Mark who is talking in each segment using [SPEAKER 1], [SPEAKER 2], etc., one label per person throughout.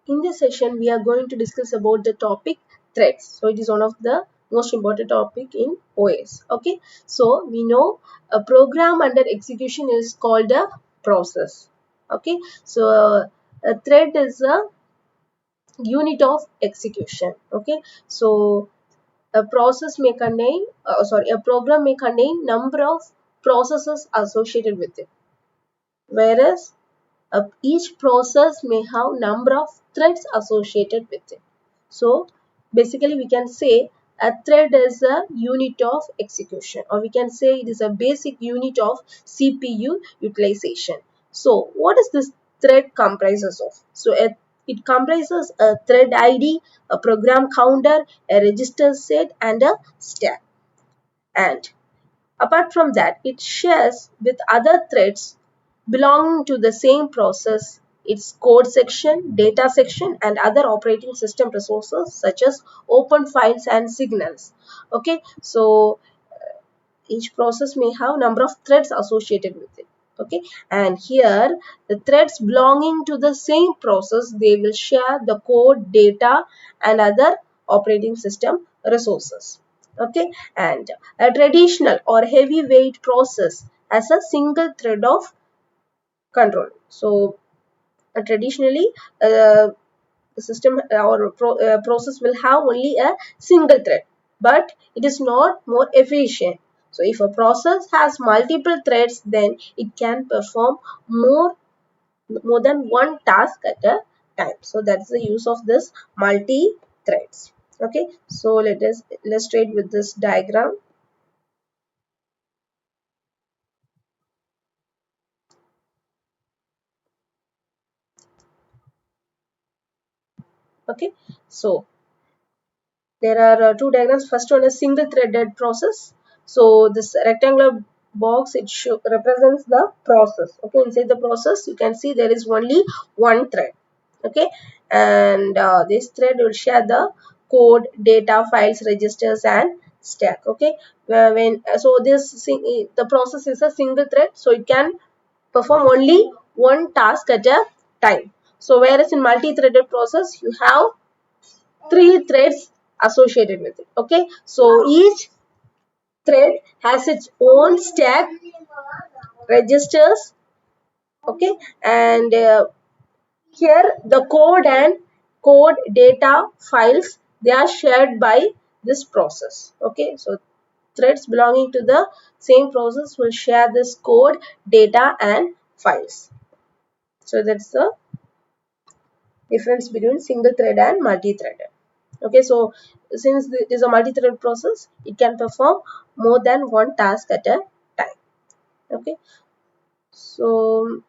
[SPEAKER 1] in this session we are going to discuss about the topic threads. So it is one of the most important topic in OS. Okay, so we know a program under execution is called a process. Okay, so a thread is a unit of execution. Okay, so a process may contain a program may contain number of processes associated with it, whereas each process may have number of threads associated with it. So basically we can say a thread is a unit of execution, or we can say it is a basic unit of CPU utilization. So what is this thread comprises of? So it comprises a thread ID, a program counter, a register set and a stack. And apart from that, it shares with other threads belonging to the same process its code section, data section, and other operating system resources such as open files and signals. Okay, so each process may have number of threads associated with it. Okay, and here the threads belonging to the same process, they will share the code, data, and other operating system resources. Okay, and a traditional or heavyweight process has a single thread of control. So traditionally the system or process will have only a single thread, but it is not more efficient. So if a process has multiple threads, then it can perform more than one task at a time. So that's the use of this multi threads. Okay, so let us illustrate with this diagram. Okay, so there are two diagrams. First one is single threaded process. So this rectangular box, it represents the process. Okay, inside the process you can see there is only one thread. Okay, and this thread will share the code, data, files, registers and stack. Okay, when so the process is a single thread, so it can perform only one task at a time. So whereas in multi-threaded process you have three threads associated with it. Okay, so each thread has its own stack, registers. Okay, and here the code data files, they are shared by this process. Okay, so threads belonging to the same process will share this code, data and files. So that's the difference between single thread and multi-threaded. Okay, so since it is a multi-thread process, it can perform more than one task at a time. Okay, so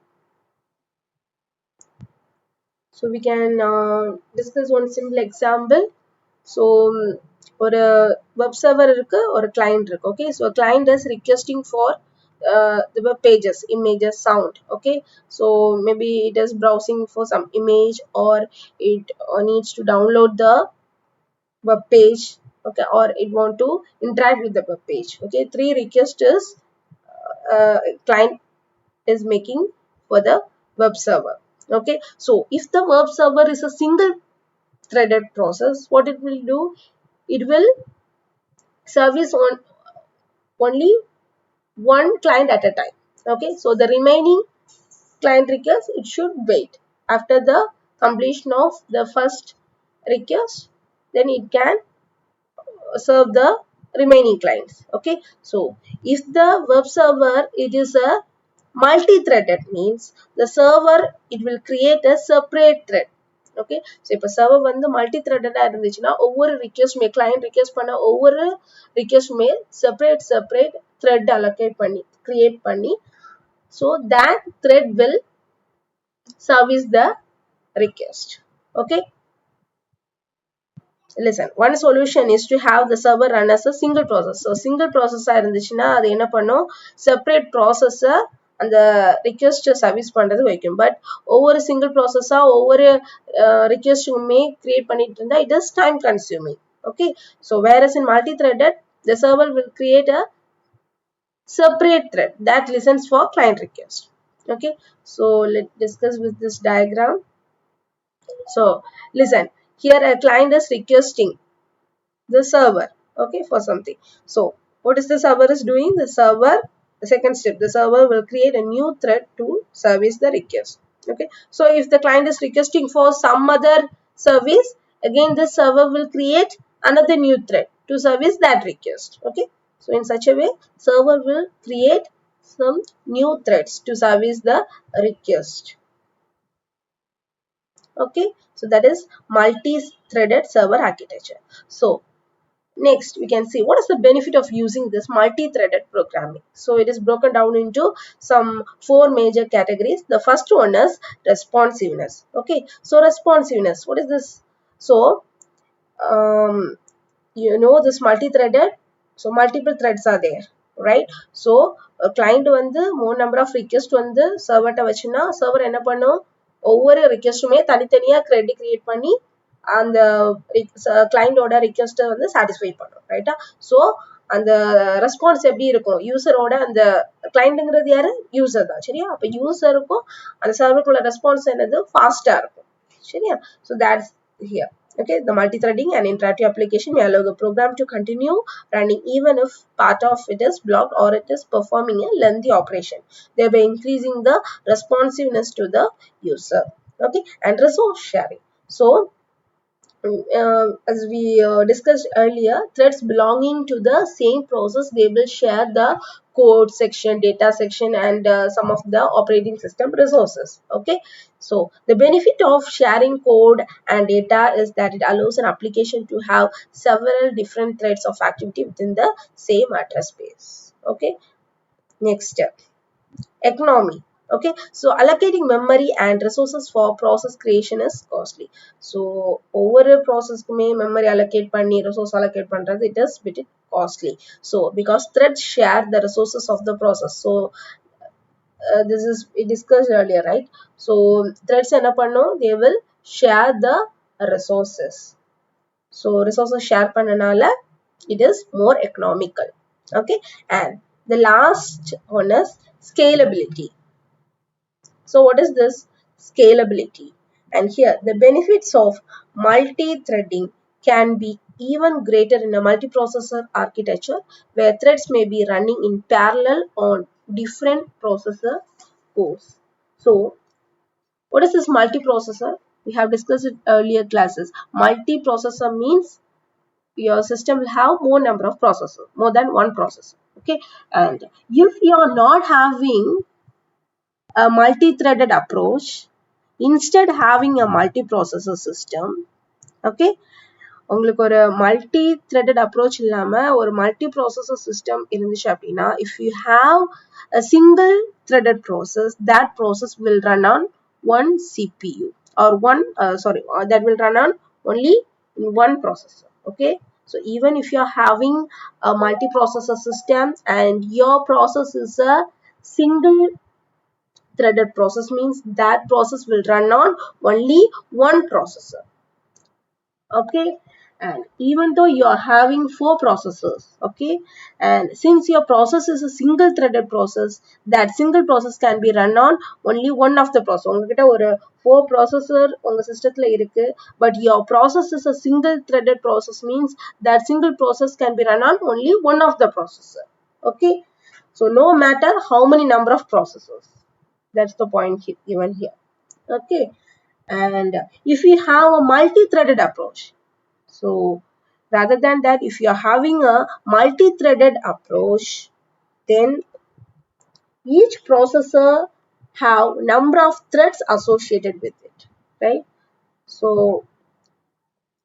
[SPEAKER 1] we can discuss one simple example. So ஒரு web server இருக்கு, ஒரு client இருக்கு. Okay, so a client is requesting for the web pages, images, sound. Okay, so maybe it is browsing for some image, or it needs to download the web page. Okay, or it want to interact with the web page. Okay, three requests is client is making for the web server. Okay, so if the web server is a single threaded process, what it will do, it will service on only one client at a time. Okay, so the remaining client request, it should wait after the completion of the first request, then it can serve the remaining clients. Okay, so if the web server, it is a multi-threaded, means the server, it will create a separate thread. Okay, so இப்போ server வந்து multi-threaded இருந்துச்சுன்னா ஒவ்வொரு request மே client request பண்ண ஒவ்வொரு request மே separate thread allocate பண்ணி create பண்ணி, so that thread will service the request. Okay, listen, one solution is to have the server run as a single process. So single process இருந்துச்சுன்னா அது என்ன பண்ணும், separate processor அந்த request service பண்றது வைக்கும். But ஒவ்வொரு single processor ஒவ்வொரு requestமே create பண்ணிட்டு இருந்தா it is time consuming. Okay, so whereas in multi-threaded, the server will create a separate thread that listens for client request. Okay, so let's discuss with this diagram. So listen, here a client is requesting the server, okay, for something. So what is the server is doing? The server, the second step, the server will create a new thread to service the request. Okay, so if the client is requesting for some other service, again this server will create another new thread to service that request. Okay, so in such a way server will create some new threads to service the request. Okay, so that is multi-threaded server architecture. So next, we can see what is the benefit of using this multi-threaded programming. So it is broken down into some 4 major categories. The first one is responsiveness. Okay, so responsiveness, what is this? So this multi-threaded, so multiple threads are there, right? So a client வந்து more number of request வந்து சர்வர்ட்ட வச்சுனா server என்ன பண்ணும், ஒவ்வொரு ரெக்வெஸ்ட்டுமே தனித்தனியா create பண்ணி அந்த கிளைண்டோட ரெக்வெஸ்ட்டை வந்து சாட்டிஸ்ஃபை பண்ணும், ரைட்டா? ஸோ அந்த ரெஸ்பான்ஸ் எப்படி இருக்கும், யூசரோட அந்த கிளைண்ட்டுங்கிறது யாரு, யூசர் தான், சரியா? அப்போ யூசருக்கும் அந்த சர்வருக்குள்ள ரெஸ்பான்ஸ் என்னது, ஃபாஸ்டா இருக்கும், சரியா? So that's here. Okay, the multi-threading and interactive application may allow the program to continue running even if part of it is blocked or it is performing a lengthy operation, thereby increasing the responsiveness to the user. Okay, and resource sharing. So as we discussed earlier, threads belonging to the same process, they will share the code section, data section, and some of the operating system resources. Okay, so the benefit of sharing code and data is that it allows an application to have several different threads of activity within the same address space. Okay, next step, economy. Okay, so allocating memory and resources for process creation is costly. So over a process kume memory allocate panni resource allocate pandrathu, it is bit costly. So because threads share the resources of the process, so this is we discussed earlier, right? So threads enna pannum, they will share the resources. So resources share pannanaala it is more economical. Okay, and the last one is scalability. So what is this scalability? And here the benefits of multi-threading can be even greater in a multiprocessor architecture where threads may be running in parallel on different processor cores. So what is this multiprocessor? We have discussed it earlier classes. Multiprocessor means your system will have more number of processors, more than one processor. Okay, and if you are not having a multi-threaded approach, instead having a multiprocessor system, okay, உங்களுக்கு ஒரு multi threaded approach இல்லாம ஒரு multi processor system இருந்துச்சு அப்படின்னா, if you have a single threaded process, that process will run on one CPU or that will run on only in one processor. Okay, so even if you are having a multi-processor system and your process is a single threaded process, means that process will run on only one processor. Okay, and even though you are having 4 processors, okay, and since your process is a single threaded process, that single process can be run on only one of the process. உங்ககிட்ட ஒரு 4 processor உங்க சிஸ்டத்துல இருக்கு, but your process is a single threaded process, means that single process can be run on only one of the processor. Okay, so no matter how many number of processors, that's the point given here. Okay, and if we have a multi-threaded approach, so rather than that, if you are having a multi-threaded approach, then each processor have number of threads associated with it, right? So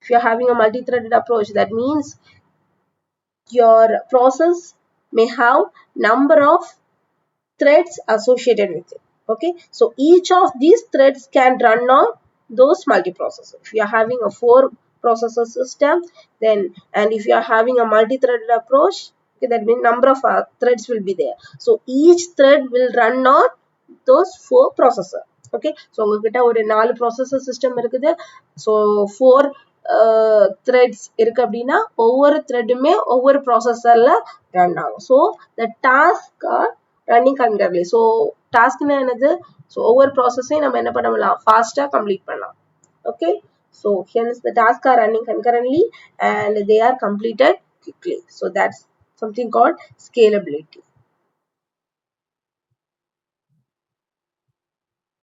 [SPEAKER 1] if you are having a multi-threaded approach, that means your process may have number of threads associated with it. Okay, so each of these threads can run on those multiprocessors. If you are having a 4 processor system, then and if you are having a multi-threaded approach, okay, that means number of threads will be there. So each thread will run on those 4 processor. Okay, so உங்ககிட்ட ஒரு 4 processor system இருக்குது, so 4 threads இருக்கு அப்படின்னா ஒவ்வொரு threadமே ஒவ்வொரு processorல run ஆகும். So the task are running concurrently. So task என்னது, so ஒவ்வொரு processையும் நம்ம என்ன பண்ணலாம், ஃபாஸ்டா கம்ப்ளீட் பண்ணலாம். Okay, so hence the tasks are running concurrently and they are completed quickly. So that's something called scalability.